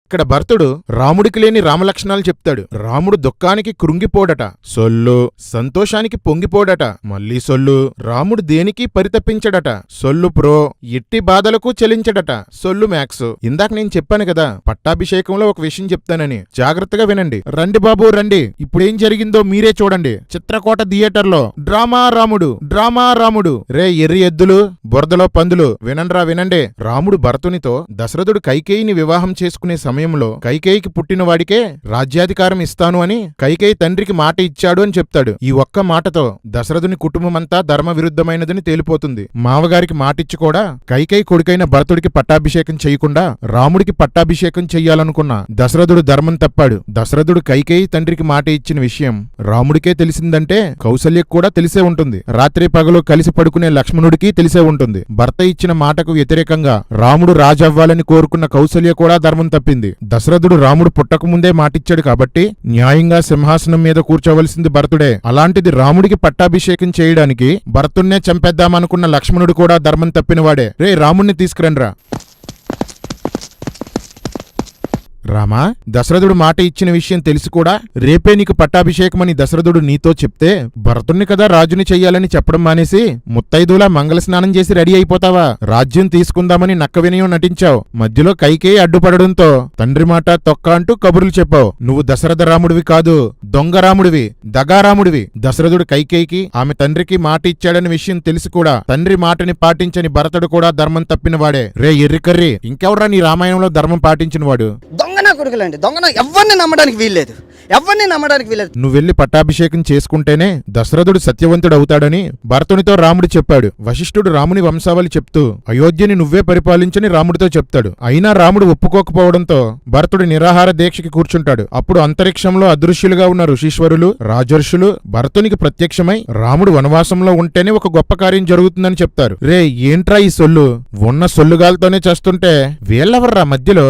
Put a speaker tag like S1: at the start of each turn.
S1: ఇక్కడ భర్తుడు రాముడికి లేని రామలక్షణాలు చెప్తాడు. రాముడు దుఃఖానికి కృంగిపోడట, సొల్లు సంతోషానికి పొంగిపోడట, మళ్ళీ సొల్లు. రాముడు దేనికి పరితపించడట, సొల్లు ప్రో. ఎట్టి బాధలకు చెలించడట, సొల్లు మ్యాక్స్. ఇందాక నేను చెప్పాను కదా పట్టాభిషేకంలో ఒక విషయం చెప్తానని, జాగ్రత్తగా వినండి. రండి బాబు రండి, ఇప్పుడేం జరిగిందో మీరే చూడండి. చిత్రకోట థియేటర్లో డ్రామా రాముడు. రే ఎర్రి ఎద్దులు, బురదలో పందులు, వినండ్రా వినండి. రాముడు భరతునితో దశరథుడు కైకేయిని వివాహం చేసుకునే సమయంలో కైకేయికి పుట్టిన వాడికే రాజ్యాధికారం ఇస్తాను అని కైకేయి తండ్రికి మాట ఇచ్చాడు అని చెప్తాడు. ఈ ఒక్క మాటతో దశరథుని కుటుంబమంతా ధర్మ విరుద్ధమైనదని తేలిపోతుంది. మావగారికి మాటిచ్చి కూడా కైకేయి కొడుకైన భరతుడికి పట్టాభిషేకం చేయకుండా రాముడికి పట్టాభిషేకం చెయ్యాలనుకున్న దశరథుడు ధర్మం తప్పాడు. దశరథుడు కైకేయి తండ్రికి మాట ఇచ్చిన విషయం రాముడికే తెలిసిందంటే కౌసల్యకు కూడా తెలిసే ఉంటుంది. రాత్రి పగలు కలిసి పడుకునే లక్ష్మణుడికి తెలిసే ఉంటుంది. భర్త ఇచ్చిన మాటకు వ్యతిరేకంగా రాముడు రాజవ్వాలని కోరుకున్న కౌసల్య కూడా ధర్మం తప్పింది. దశరథుడు రాముడు పుట్టకముందే మాటిచ్చాడు కాబట్టి న్యాయంగా సింహాసనం మీద కూర్చోవలసింది భరతుడే. అలాంటిది రాముడికి పట్టాభిషేకం చేయడానికి భరతున్నే చంపేద్దామనుకున్న లక్ష్మణుడు కూడా ధర్మం తప్పినవాడే. రే రాముణ్ణి తీసుకురండ్రా. రామా, దశరథుడు మాట ఇచ్చిన విషయం తెలిసి కూడా రేపే నీకు పట్టాభిషేకమని దశరథుడు నీతో చెప్తే భరతుణ్ణి కదా రాజుని చెయ్యాలని చెప్పడం మానేసి ముత్తైదులా మంగళ స్నానం చేసి రెడీ అయిపోతావా? రాజ్యం తీసుకుందామని నక్క వినయం నటించావు. మధ్యలో కైకేయి అడ్డుపడడంతో తండ్రి మాట తొక్క అంటూ కబుర్లు చెప్పావు. నువ్వు దశరథ రాముడివి కాదు, దొంగ రాముడివి, దగారాముడివి. దశరథుడు కైకేయికి ఆమె తండ్రికి మాట ఇచ్చాడని విషయం తెలిసి కూడా తండ్రి మాటని పాటించని భరతుడు కూడా ధర్మం తప్పినవాడే. రే ఎర్రికర్రి, ఇంకెవరా నీ రామాయణంలో ధర్మం పాటించినవాడు?
S2: దొంగనా కొడుకులండి, దొంగన ఎవరిని నమ్మడానికి వీల్లేదు. నువ్వు
S1: వెళ్లి పట్టాభిషేకం చేసుకుంటేనే దశరథుడు సత్యవంతుడు అవుతాడని భరతునితో రాముడు చెప్పాడు. వశిష్ఠుడు రాముని వంశావళి చెప్తూ అయోధ్యని నువ్వే పరిపాలించని రాముడితో చెప్తాడు. అయినా రాముడు ఒప్పుకోకపోవడంతో భరతుడు నిరాహార దీక్షకి కూర్చుంటాడు. అప్పుడు అంతరిక్షంలో అదృశ్యులుగా ఉన్న ఋషీశ్వరులు, రాజర్షులు భరతునికి ప్రత్యక్షమై రాముడు వనవాసంలో ఉంటేనే ఒక గొప్ప కార్యం జరుగుతుందని చెప్తారు. రే ఏంట్రా ఈ సొల్లు? ఉన్న సొల్లుగాలతోనే చేస్తుంటే వీళ్ళెవర్రా మధ్యలో?